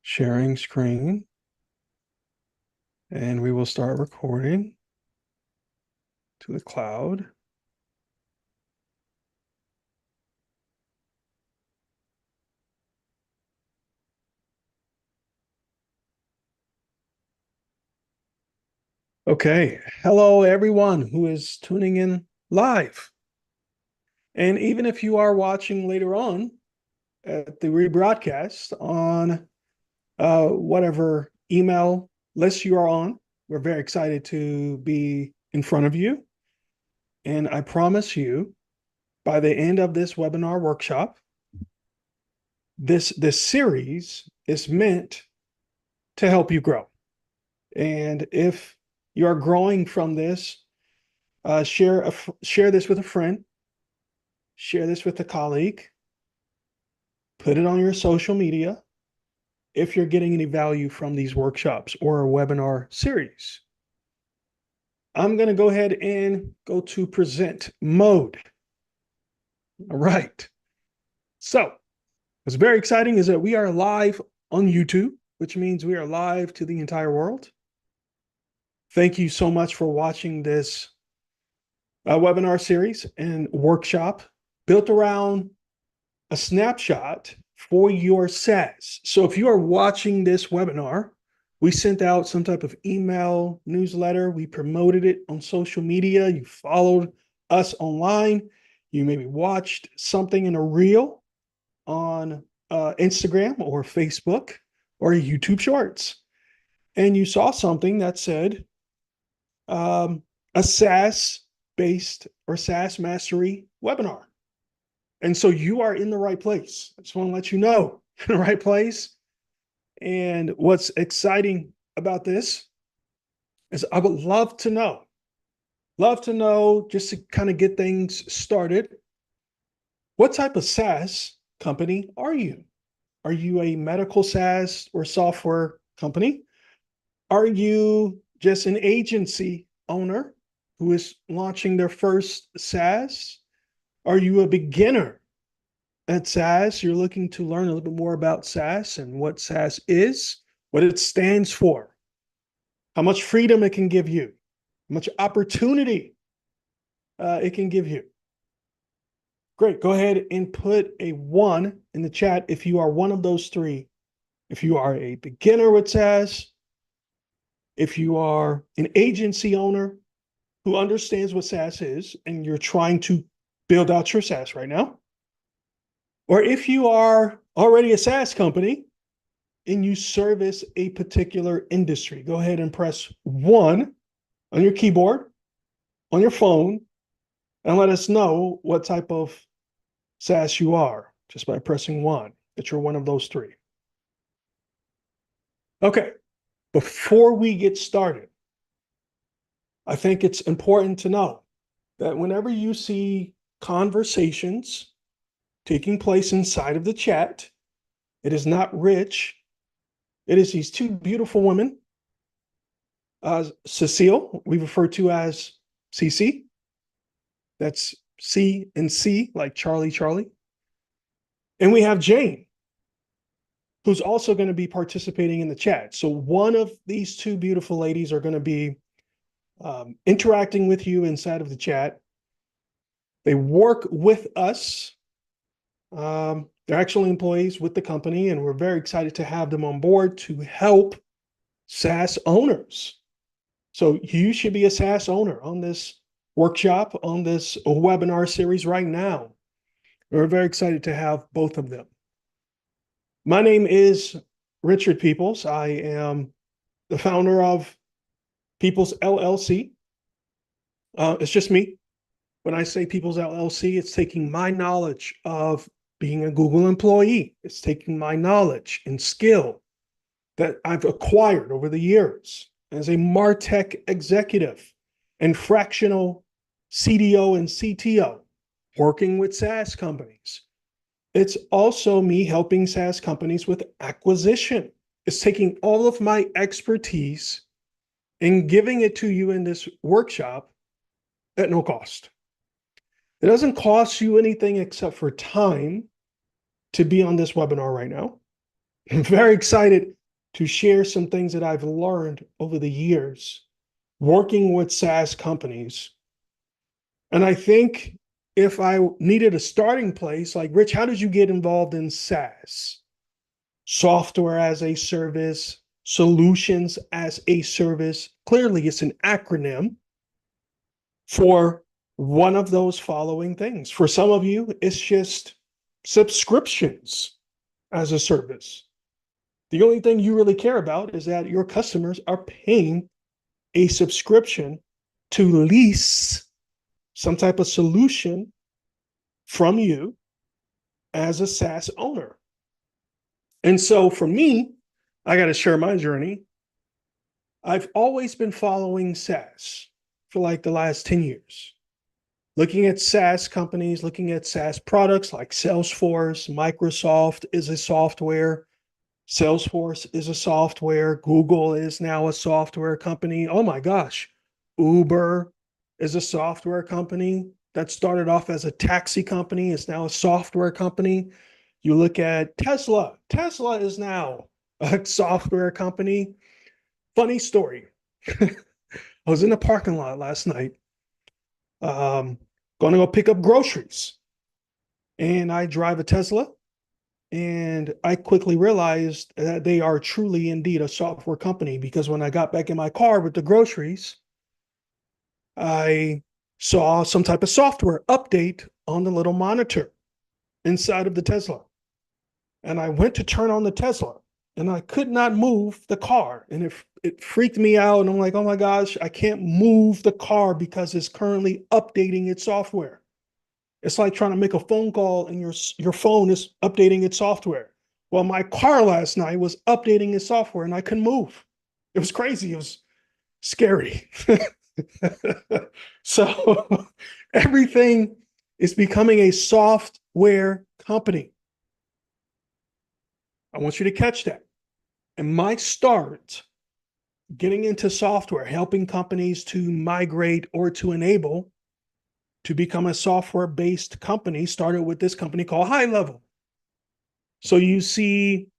Sharing screen, and we will start recording to the cloud. Okay, hello everyone who is tuning in live. And even if you are watching later on at the rebroadcast on whatever email list you are on, we're very excited to be in front of you. And I promise you, by the end of this webinar workshop, this series is meant to help you grow. And if you are growing from this, share this with a friend, share this with a colleague, put it on your social media if you're getting any value from these workshops or a webinar series. I'm going to go ahead and go to present mode. All right. So what's very exciting is that we are live on YouTube, which means we are live to the entire world. Thank you so much for watching this webinar series and workshop built around a snapshot for your SaaS. So if you are watching this webinar, we sent out some type of email newsletter. We promoted it on social media. You followed us online. You maybe watched something in a reel on Instagram or Facebook or YouTube Shorts. And you saw something that said a SaaS based or SaaS mastery webinar. And so you are in the right place. I just want to let you know, in the right place. And what's exciting about this is I would love to know, just to kind of get things started, what type of SaaS company are you? Are you a medical SaaS or software company? Are you just an agency owner who is launching their first SaaS? Are you a beginner at SaaS? You're looking to learn a little bit more about SaaS and what SaaS is, what it stands for, how much freedom it can give you, how much opportunity it can give you. Great. Go ahead and put a 1 in the chat if you are one of those three. If you are a beginner with SaaS, if you are an agency owner who understands what SaaS is and you're trying to build out your SaaS right now, or if you are already a SaaS company and you service a particular industry, go ahead and press 1 on your keyboard, on your phone, and let us know what type of SaaS you are just by pressing 1, that you're one of those three. Okay, before we get started, I think it's important to know that whenever you see conversations taking place inside of the chat, it is not Rich. It is these two beautiful women, Cecile, we refer to as CC. That's C and C, like Charlie, Charlie. And we have Jane, who's also going to be participating in the chat. So one of these two beautiful ladies are going to be interacting with you inside of the chat. They work with us. They're actually employees with the company, and we're very excited to have them on board to help SaaS owners. So you should be a SaaS owner on this workshop, on this webinar series right now. We're very excited to have both of them. My name is Richard Peoples. I am the founder of Peoples LLC. It's just me. When I say Peoples LLC, it's taking my knowledge of being a Google employee. It's taking my knowledge and skill that I've acquired over the years as a MarTech executive and fractional CDO and CTO, working with SaaS companies. It's also me helping SaaS companies with acquisition. It's taking all of my expertise and giving it to you in this workshop at no cost. It doesn't cost you anything except for time to be on this webinar right now. I'm very excited to share some things that I've learned over the years working with SaaS companies. And I think if I needed a starting place, like Rich, how did you get involved in SaaS? Software as a service, solutions as a service. Clearly, it's an acronym for one of those following things. For some of you, it's just subscriptions as a service. The only thing you really care about is that your customers are paying a subscription to lease some type of solution from you as a SaaS owner. And so for me, I got to share my journey. I've always been following SaaS for like the last 10 years, looking at SaaS companies, looking at SaaS products like Salesforce, Microsoft is a software. Salesforce is a software. Google is now a software company. Oh my gosh. Uber is a software company that started off as a taxi company. It's now a software company. You look at Tesla. Tesla is now a software company. Funny story. I was in the parking lot last night, going to go pick up groceries. And I drive a Tesla. And I quickly realized that they are truly indeed a software company because when I got back in my car with the groceries, I saw some type of software update on the little monitor inside of the Tesla. And I went to turn on the Tesla and I could not move the car. And it freaked me out. And I'm like, oh my gosh, I can't move the car because it's currently updating its software. It's like trying to make a phone call and your phone is updating its software. Well, my car last night was updating its software and I couldn't move. It was crazy. It was scary. So everything is becoming a software company. I want you to catch that. And my start getting into software, helping companies to migrate or to enable to become a software-based company started with this company called High Level. So you see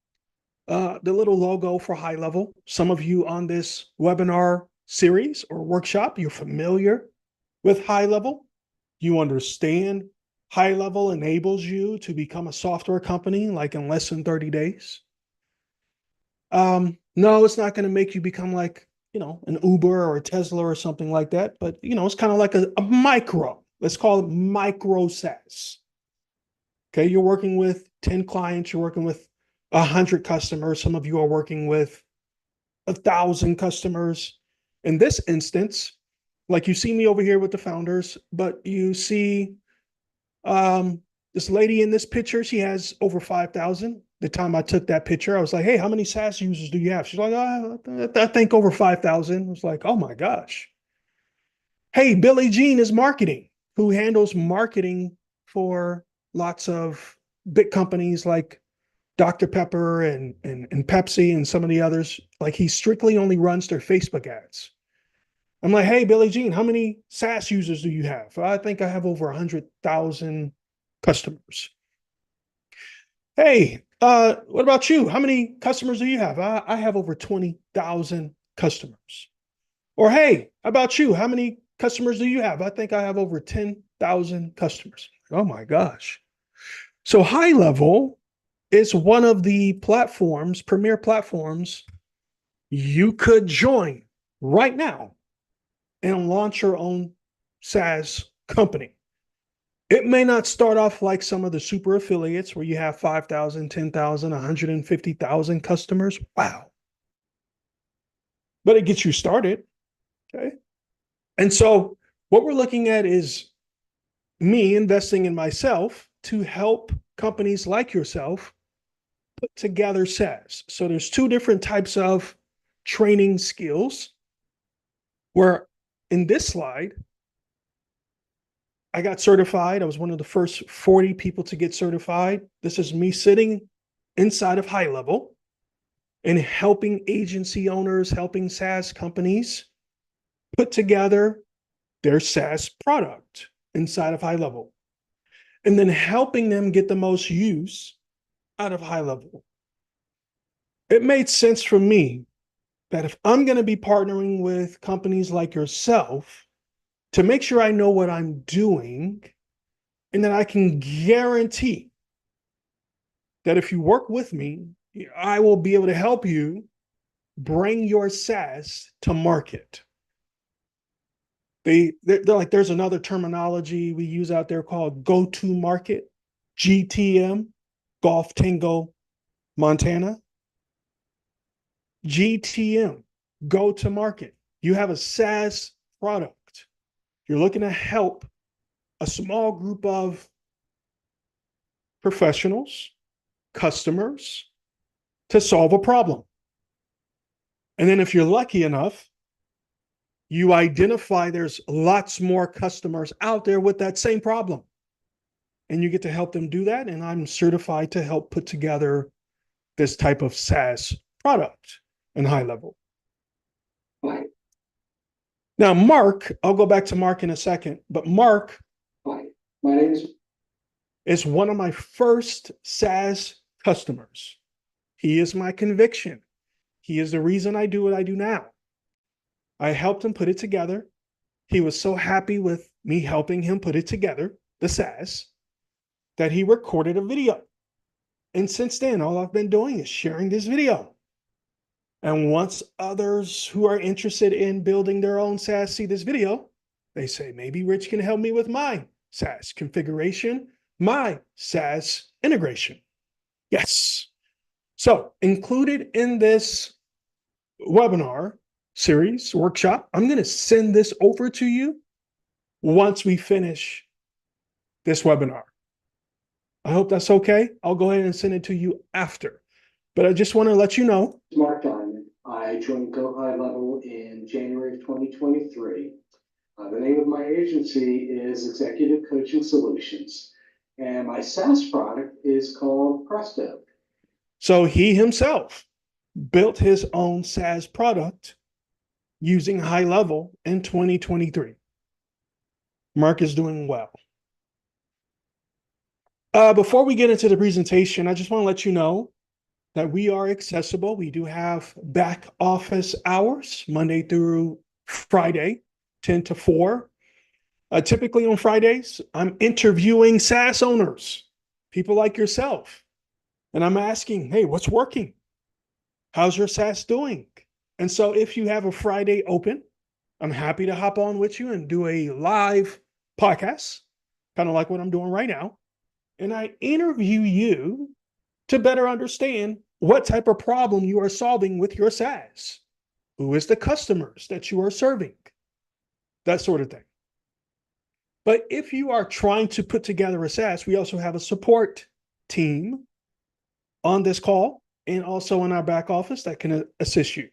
the little logo for High Level. Some of you on this webinar series or workshop, you're familiar with High Level. You understand High Level enables you to become a software company like in less than 30 days. No, it's not going to make you become like, an Uber or a Tesla or something like that. But, it's kind of like a micro. Let's call it micro SaaS. Okay, you're working with 10 clients, you're working with 100 customers. Some of you are working with 1,000 customers. In this instance, like you see me over here with the founders, but you see this lady in this picture, she has over 5,000. The time I took that picture, I was like, hey, how many SaaS users do you have? She's like, I think over 5,000. I was like, oh my gosh. Hey, Billie Jean is marketing, who handles marketing for lots of big companies like Dr. Pepper and Pepsi and some of the others. Like he strictly only runs their Facebook ads. I'm like, hey, Billie Jean, how many SaaS users do you have? I think I have over 100,000 customers. Hey, what about you? How many customers do you have? I have over 20,000 customers. Or hey, how about you? How many customers do you have? I think I have over 10,000 customers. Oh my gosh. So High Level is one of the platforms, premier platforms you could join right now and launch your own SaaS company. It may not start off like some of the super affiliates where you have 5,000, 10,000, 150,000 customers. Wow. But it gets you started. Okay. And so what we're looking at is me investing in myself to help companies like yourself put together SaaS. So there's two different types of training skills where in this slide, I got certified. I was one of the first 40 people to get certified. This is me sitting inside of High Level and helping agency owners, helping SaaS companies put together their SaaS product inside of High Level, and then helping them get the most use out of High Level. it made sense for me that if I'm going to be partnering with companies like yourself to make sure I know what I'm doing and that I can guarantee that if you work with me, I will be able to help you bring your SaaS to market. They're like, there's another terminology we use out there called go to market, GTM, Golf Tango Montana. GTM, go to market. You have a SaaS product. You're looking to help a small group of professionals, customers to solve a problem. And then if you're lucky enough, you identify there's lots more customers out there with that same problem. And you get to help them do that. And I'm certified to help put together this type of SaaS product in high level. Right. Now, Mark, I'll go back to Mark in a second, but Mark Right. My name is one of my first SaaS customers. He is my conviction. He is the reason I do what I do now. I helped him put it together. He was so happy with me helping him put it together, the SaaS, that he recorded a video. And since then, all I've been doing is sharing this video. And once others who are interested in building their own SaaS see this video, they say, maybe Rich can help me with my SaaS configuration, my SaaS integration. Yes. So included in this webinar series, workshop, I'm going to send this over to you once we finish this webinar. I hope that's okay. I'll go ahead and send it to you after. But I just want to let you know. Mark Diamond. I joined Go High Level in January of 2023. The name of my agency is Executive Coaching Solutions, and my SaaS product is called Presto. So he himself built his own SaaS product using High Level in 2023. Mark is doing well. Before we get into the presentation, I just want to let you know that we are accessible. We do have back office hours, Monday through Friday, 10 to 4. Typically on Fridays, I'm interviewing SaaS owners, people like yourself. And I'm asking, hey, what's working? How's your SaaS doing? And so if you have a Friday open, I'm happy to hop on with you and do a live podcast, kind of like what I'm doing right now. And I interview you to better understand what type of problem you are solving with your SaaS. Who is the customers that you are serving? That sort of thing. But if you are trying to put together a SaaS, we also have a support team on this call and also in our back office that can assist you.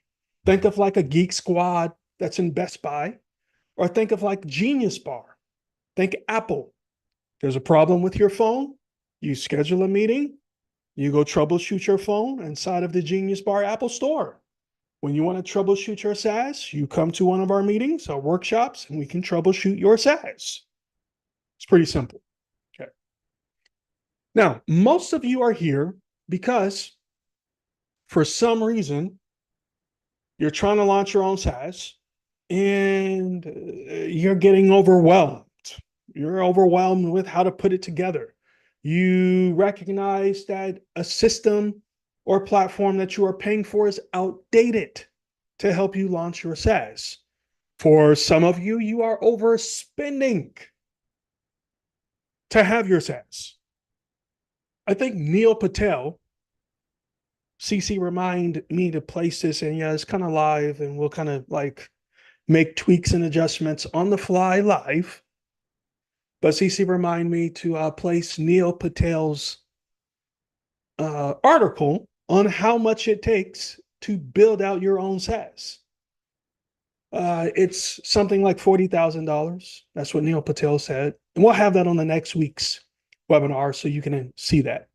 Think of like a Geek Squad that's in Best Buy, or think of like Genius Bar. Think Apple. There's a problem with your phone, you schedule a meeting, you go troubleshoot your phone inside of the Genius Bar Apple Store. When you want to troubleshoot your SaaS, you come to one of our meetings, our workshops, and we can troubleshoot your SaaS. It's pretty simple. Okay. Now, most of you are here because for some reason, you're trying to launch your own SaaS and you're getting overwhelmed. You're overwhelmed with how to put it together. You recognize that a system or platform that you are paying for is outdated to help you launch your SaaS. For some of you, you are overspending to have your SaaS. I think Neil Patel, CC remind me to place this, and yeah, it's kind of live and we'll kind of like make tweaks and adjustments on the fly live. But CC remind me to place Neil Patel's article on how much it takes to build out your own SaaS. It's something like $40,000. That's what Neil Patel said. And we'll have that on the next week's webinar so you can see that.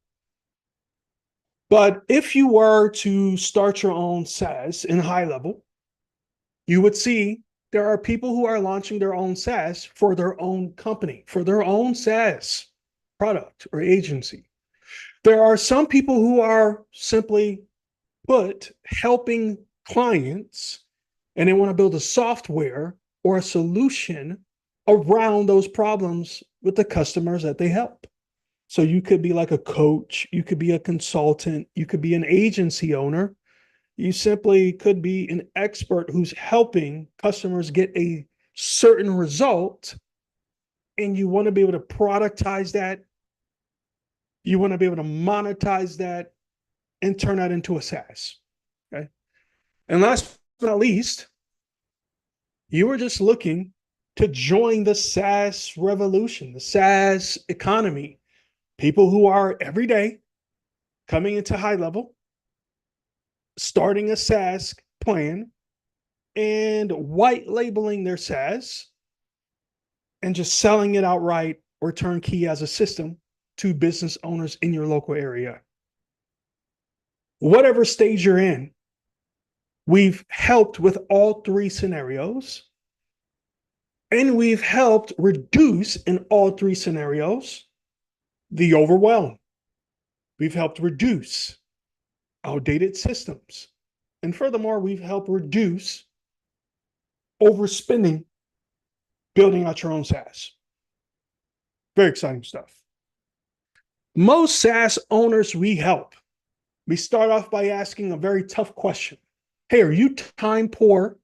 But if you were to start your own SaaS in high level, you would see there are people who are launching their own SaaS for their own company, for their own SaaS product or agency. There are some people who are simply but helping clients, and they want to build a software or a solution around those problems with the customers that they help. So you could be like a coach, you could be a consultant, you could be an agency owner. You simply could be an expert who's helping customers get a certain result, and you want to be able to productize that. You want to be able to monetize that and turn that into a SaaS. Okay. And last but not least, you were just looking to join the SaaS revolution, the SaaS economy. People who are every day coming into high level, starting a SaaS plan, and white labeling their SaaS and just selling it outright or turnkey as a system to business owners in your local area. Whatever stage you're in, we've helped with all three scenarios, and we've helped reduce in all three scenarios the overwhelm. We've helped reduce outdated systems. And furthermore, we've helped reduce overspending building out your own SaaS. Very exciting stuff. Most SaaS owners we help, we start off by asking a very tough question. Hey, are you time poor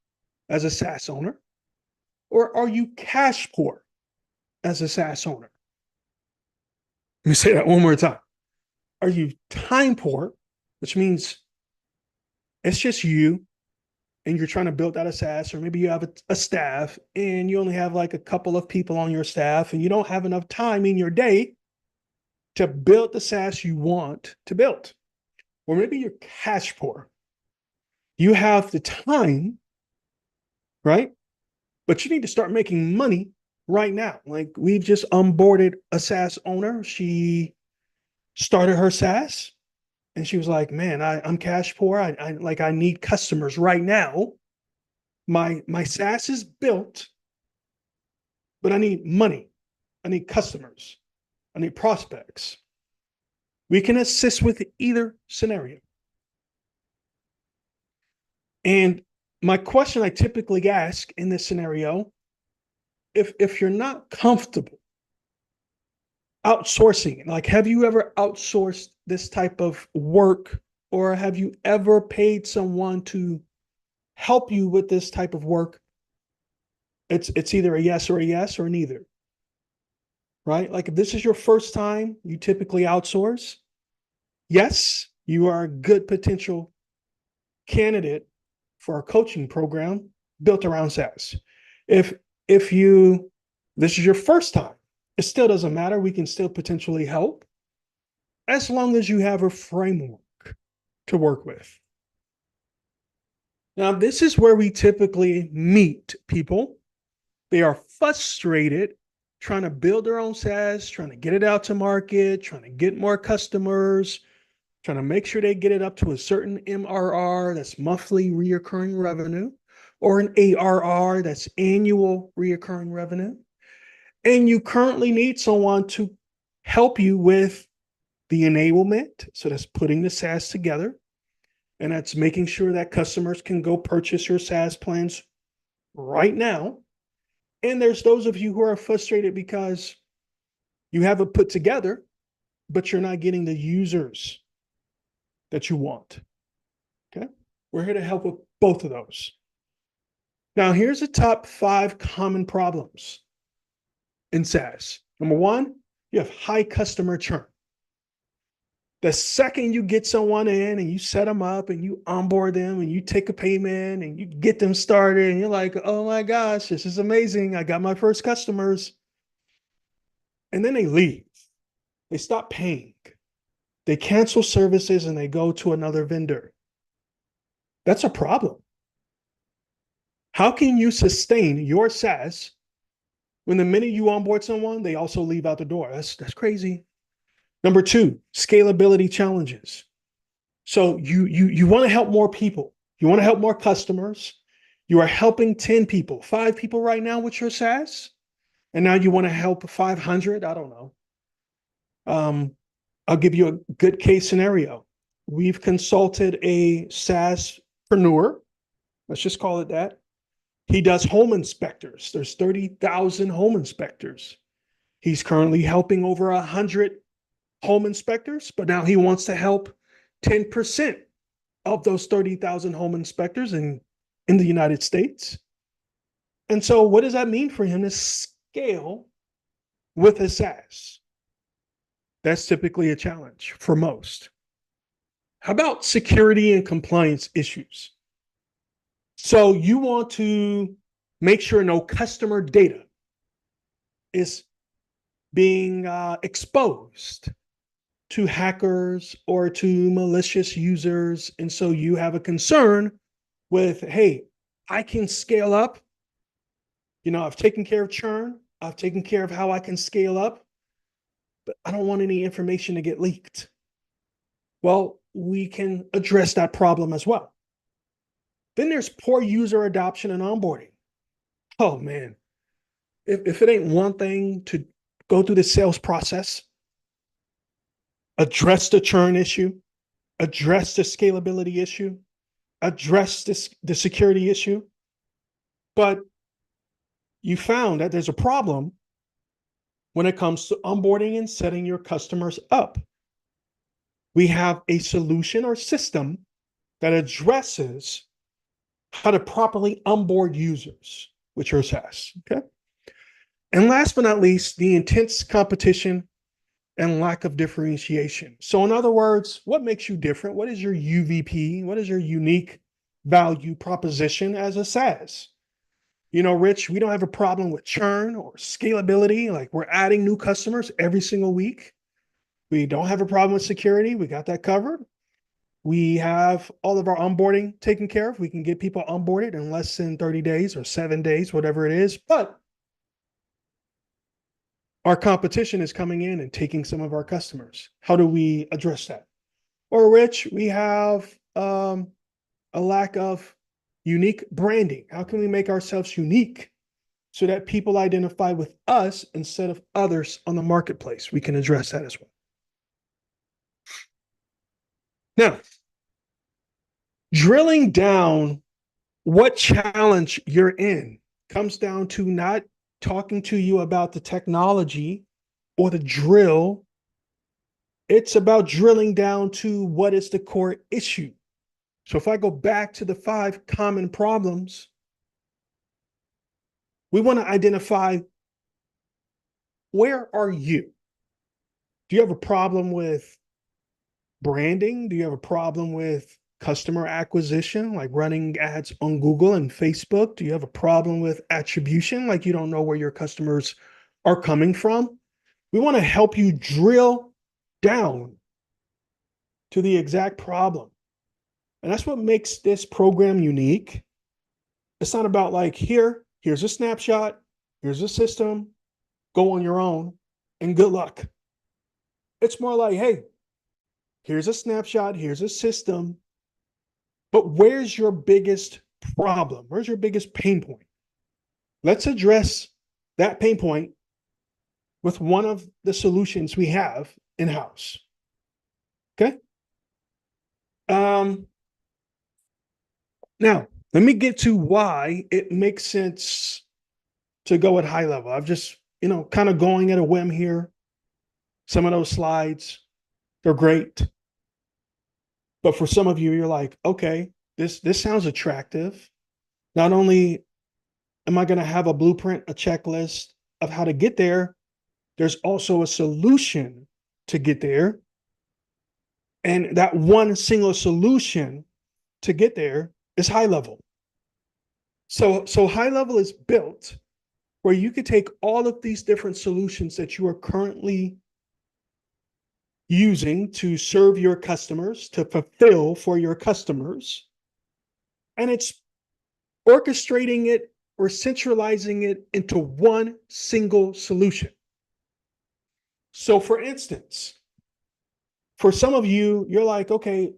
as a SaaS owner? Or are you cash poor as a SaaS owner? Let me say that one more time. Are you time poor, which means it's just you and you're trying to build out a SaaS, or maybe you have a staff and you only have like a couple of people on your staff and you don't have enough time in your day to build the SaaS you want to build. Or maybe you're cash poor. You have the time, right? But you need to start making money right now. Like we've just onboarded a SaaS owner. She started her SaaS and she was like, man, I'm cash poor. I need customers right now. My SaaS is built, but I need money. I need customers. I need prospects. We can assist with either scenario. And my question I typically ask in this scenario, if you're not comfortable outsourcing, like have you ever outsourced this type of work, or have you ever paid someone to help you with this type of work? It's either a yes or neither, right? Like if this is your first time, you typically outsource. Yes, you are a good potential candidate for our coaching program built around SaaS. If you this is your first time, it still doesn't matter. We can still potentially help as long as you have a framework to work with. Now, this is where we typically meet people. They are frustrated trying to build their own SaaS, trying to get it out to market, trying to get more customers, trying to make sure they get it up to a certain MRR, that's monthly reoccurring revenue, or an ARR, that's annual reoccurring revenue. And you currently need someone to help you with the enablement. So that's putting the SaaS together. And that's making sure that customers can go purchase your SaaS plans right now. And there's those of you who are frustrated because you have it put together, but you're not getting the users that you want. Okay. We're here to help with both of those. Now, here's the top 5 common problems in SaaS. Number 1, you have high customer churn. The second you get someone in and you set them up and you onboard them and you take a payment and you get them started and you're like, oh my gosh, this is amazing. I got my first customers. And then they leave. They stop paying. They cancel services and they go to another vendor. That's a problem. How can you sustain your SaaS when the minute you onboard someone, they also leave out the door? That's crazy. Number 2, scalability challenges. So you want to help more people. You want to help more customers. You are helping 10 people, 5 people right now with your SaaS. And now you want to help 500. I don't know. I'll give you a good case scenario. we've consulted a SaaSpreneur, let's just call it that. He does home inspectors. There's 30,000 home inspectors. He's currently helping over 100 home inspectors, but now he wants to help 10% of those 30,000 home inspectors in the United States. And so, what does that mean for him to scale with a SaaS? That's typically a challenge for most. How about security and compliance issues? So, you want to make sure no customer data is being exposed to hackers or to malicious users. And so you have a concern with, hey, I can scale up. I've taken care of churn. I've taken care of how I can scale up, but I don't want any information to get leaked. Well, we can address that problem as well. Then there's poor user adoption and onboarding. Oh man, if it ain't one thing to go through the sales process, address the churn issue, address the scalability issue, address the security issue, but you found that there's a problem when it comes to onboarding and setting your customers up. We have a solution or system that addresses how to properly onboard users with your SaaS. Okay. And last but not least, the intense competition and lack of differentiation. So, in other words, what makes you different? What is your UVP? What is your unique value proposition as a SaaS? Rich, we don't have a problem with churn or scalability. Like we're adding new customers every single week. We don't have a problem with security. We got that covered. We have all of our onboarding taken care of. We can get people onboarded in less than 30 days or 7 days, whatever it is. But our competition is coming in and taking some of our customers. How do we address that? Or, Rich, we have a lack of unique branding. How can we make ourselves unique so that people identify with us instead of others on the marketplace? We can address that as well. Now, drilling down what challenge you're in comes down to not talking to you about the technology or the drill. It's about drilling down to what is the core issue. So if I go back to the 5 common problems, we want to identify, where are you? Do you have a problem with branding? Do you have a problem with customer acquisition, like running ads on Google and Facebook? Do you have a problem with attribution, like you don't know where your customers are coming from? We want to help you drill down to the exact problem. And that's what makes this program unique. It's not about like, here's a snapshot, here's a system, go on your own, and good luck. It's more like, hey, here's a snapshot, here's a system, but where's your biggest problem? Where's your biggest pain point? Let's address that pain point with one of the solutions we have in-house. Okay? Now, let me get to why it makes sense to go at high level. I've just, kind of going at a whim here. Some of those slides, they're great. But for some of you, you're like, okay, this sounds attractive. Not only am I going to have a blueprint, a checklist of how to get there, there's also a solution to get there. And that one single solution to get there is high level. So high level is built where you could take all of these different solutions that you are currently using to serve your customers, to fulfill for your customers, and it's orchestrating it or centralizing it into one single solution. So for instance, for some of you, you're like, okay,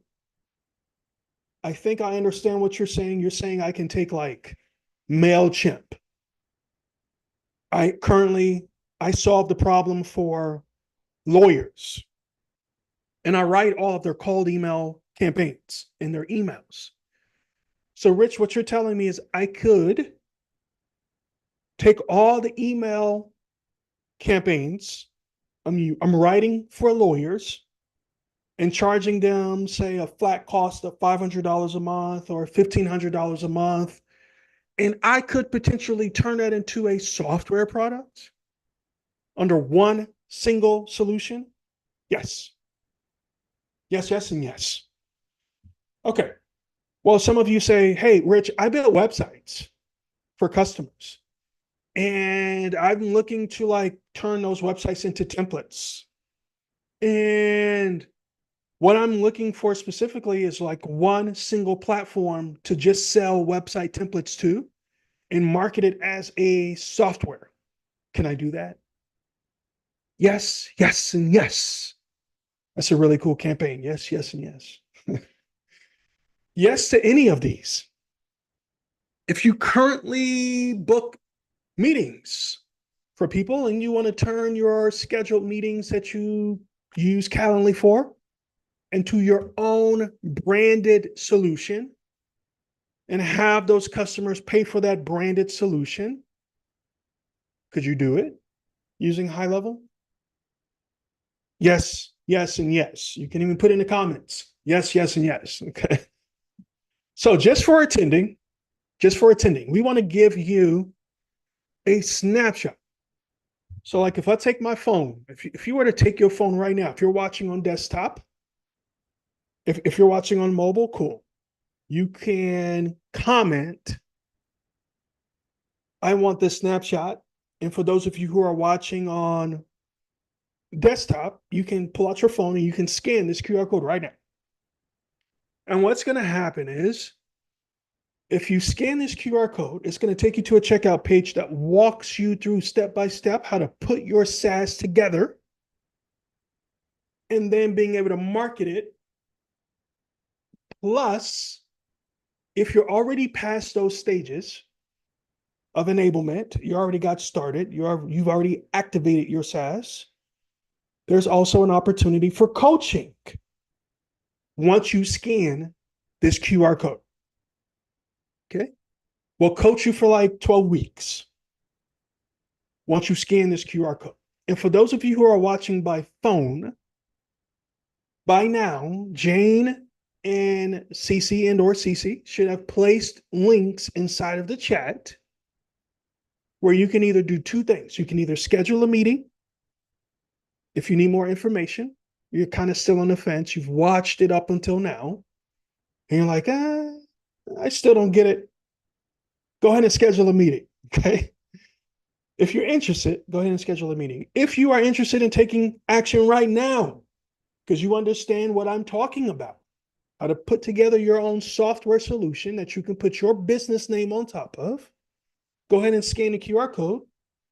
I think I understand what you're saying. You're saying I can take like MailChimp. I solved the problem for lawyers. and I write all of their cold email campaigns in their emails. So, Rich, what you're telling me is I could take all the email campaigns I'm writing for lawyers and charging them, say, a flat cost of $500 a month or $1,500 a month. And I could potentially turn that into a software product under one single solution. Yes, yes, yes, and yes. Okay. Well, some of you say, hey, Rich, I build websites for customers and I'm looking to like turn those websites into templates. And what I'm looking for specifically is like one single platform to just sell website templates to and market it as a software. Can I do that? Yes, yes, and yes. That's a really cool campaign. Yes, yes, and yes. Yes to any of these. If you currently book meetings for people and you want to turn your scheduled meetings that you use Calendly for into your own branded solution and have those customers pay for that branded solution, could you do it using High Level? Yes, yes, and yes. You can even put in the comments. Yes, yes, and yes. Okay. So just for attending, we want to give you a snapshot. So like if I take my phone, if you were to take your phone right now, if you're watching on desktop, if you're watching on mobile, cool. You can comment, I want this snapshot. And for those of you who are watching on desktop, you can pull out your phone and you can scan this QR code right now. And what's going to happen is if you scan this QR code, it's going to take you to a checkout page that walks you through step by step how to put your SaaS together and then being able to market it. Plus, if you're already past those stages of enablement, you already got started, you've already activated your SaaS, there's also an opportunity for coaching once you scan this QR code. Okay. We'll coach you for like 12 weeks once you scan this QR code. And for those of you who are watching by phone, by now, Jane and Cece and or Cece should have placed links inside of the chat where you can either do two things. You can either schedule a meeting if you need more information. You're kind of still on the fence. You've watched it up until now. And you're like, I still don't get it. Go ahead and schedule a meeting. Okay. If you're interested, go ahead and schedule a meeting. If you are interested in taking action right now, because you understand what I'm talking about, how to put together your own software solution that you can put your business name on top of, go ahead and scan the QR code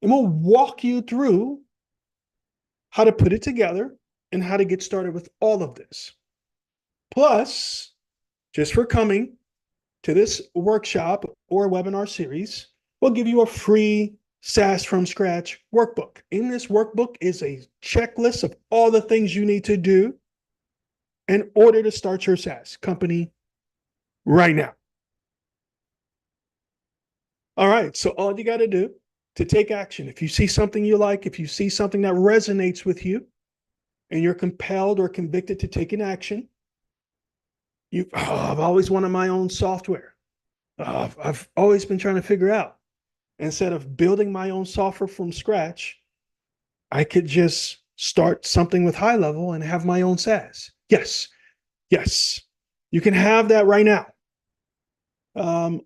and we'll walk you through how to put it together and how to get started with all of this. Plus, just for coming to this workshop or webinar series, we'll give you a free SaaS from scratch workbook. In this workbook is a checklist of all the things you need to do in order to start your SaaS company right now. All right, so all you got to do to take action, if you see something you like, if you see something that resonates with you, and you're compelled or convicted to take an action, I've always wanted my own software. I've always been trying to figure out, instead of building my own software from scratch, I could just start something with High Level and have my own SaaS. Yes, yes, you can have that right now.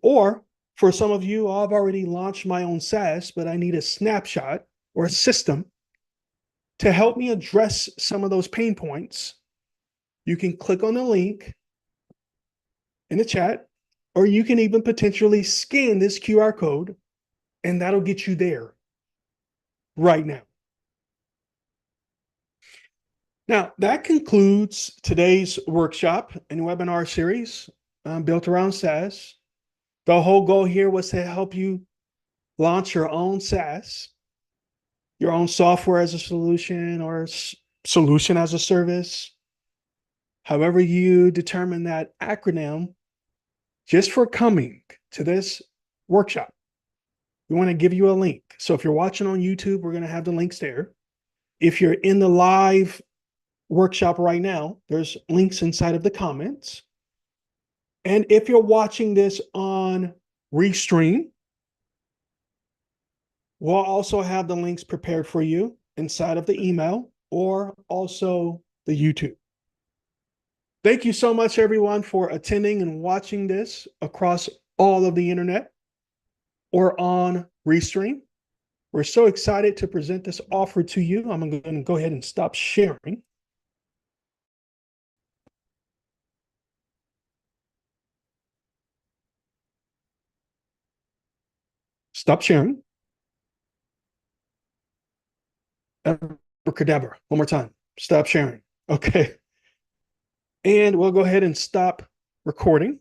Or for some of you, I've already launched my own SaaS, but I need a snapshot or a system to help me address some of those pain points. You can click on the link in the chat, or you can even potentially scan this QR code, and that'll get you there right now. Now, that concludes today's workshop and webinar series built around SaaS. The whole goal here was to help you launch your own SaaS, your own software as a solution or solution as a service, however you determine that acronym, just for coming to this workshop. We want to give you a link. So if you're watching on YouTube, we're going to have the links there. If you're in the live workshop right now, there's links inside of the comments. And if you're watching this on Restream, we'll also have the links prepared for you inside of the email or also the YouTube. Thank you so much, everyone, for attending and watching this across all of the internet or on Restream. We're so excited to present this offer to you. I'm going to go ahead and stop sharing. Stop sharing. Abracadabra. One more time. Stop sharing. Okay. And we'll go ahead and stop recording.